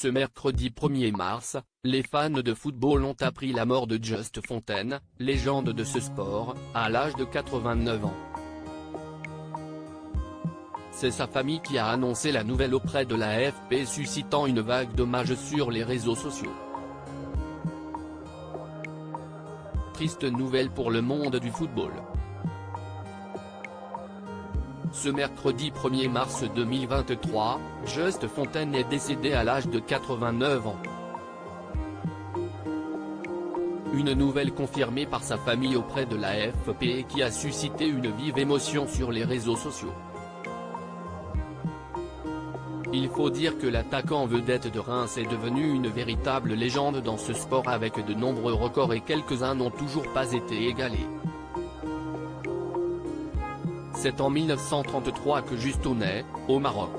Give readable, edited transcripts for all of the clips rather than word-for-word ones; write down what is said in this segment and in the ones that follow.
Ce mercredi 1er mars, les fans de football ont appris la mort de Just Fontaine, légende de ce sport, à l'âge de 89 ans. C'est sa famille qui a annoncé la nouvelle auprès de l'AFP, suscitant une vague d'hommages sur les réseaux sociaux. Triste nouvelle pour le monde du football. Ce mercredi 1er mars 2023, Just Fontaine est décédé à l'âge de 89 ans. Une nouvelle confirmée par sa famille auprès de l'AFP et qui a suscité une vive émotion sur les réseaux sociaux. Il faut dire que l'attaquant vedette de Reims est devenu une véritable légende dans ce sport avec de nombreux records et quelques-uns n'ont toujours pas été égalés. C'est en 1933 que Justo naît, au Maroc.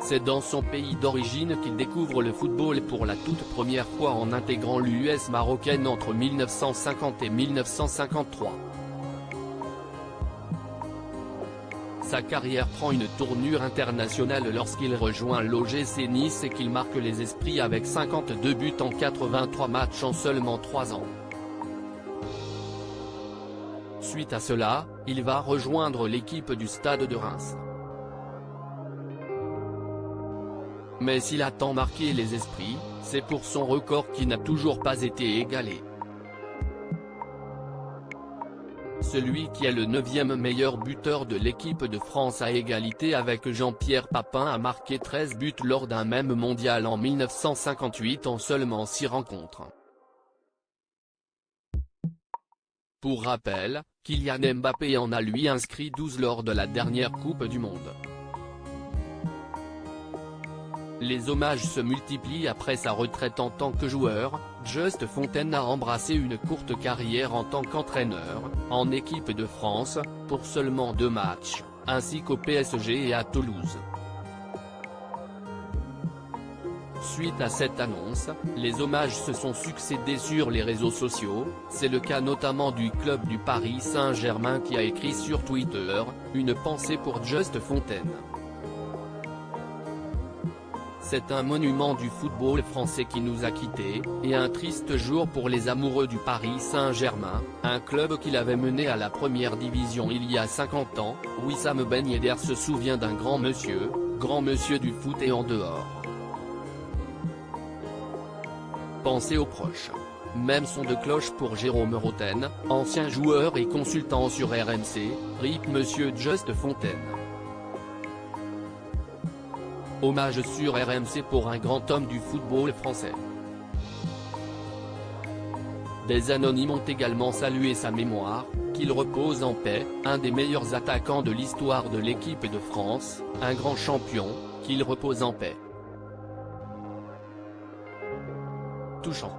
C'est dans son pays d'origine qu'il découvre le football pour la toute première fois en intégrant l'US marocaine entre 1950 et 1953. Sa carrière prend une tournure internationale lorsqu'il rejoint l'OGC Nice et qu'il marque les esprits avec 52 buts en 83 matchs en seulement 3 ans. Suite à cela, il va rejoindre l'équipe du Stade de Reims. Mais s'il a tant marqué les esprits, c'est pour son record qui n'a toujours pas été égalé. Celui qui est le 9e meilleur buteur de l'équipe de France à égalité avec Jean-Pierre Papin a marqué 13 buts lors d'un même mondial en 1958 en seulement 6 rencontres. Pour rappel, Kylian Mbappé en a lui inscrit 12 lors de la dernière Coupe du Monde. Les hommages se multiplient après sa retraite en tant que joueur. Just Fontaine a embrassé une courte carrière en tant qu'entraîneur, en équipe de France, pour seulement 2 matchs, ainsi qu'au PSG et à Toulouse. Suite à cette annonce, les hommages se sont succédés sur les réseaux sociaux, c'est le cas notamment du club du Paris Saint-Germain qui a écrit sur Twitter, une pensée pour Just Fontaine. C'est un monument du football français qui nous a quittés, et un triste jour pour les amoureux du Paris Saint-Germain, un club qu'il avait mené à la première division il y a 50 ans. Wissam Ben Yedder se souvient d'un grand monsieur du foot et en dehors. Pensez aux proches. Même son de cloche pour Jérôme Roten, ancien joueur et consultant sur RMC, RIP Monsieur Just Fontaine. Hommage sur RMC pour un grand homme du football français. Des anonymes ont également salué sa mémoire, qu'il repose en paix, un des meilleurs attaquants de l'histoire de l'équipe de France, un grand champion, qu'il repose en paix. Touchant.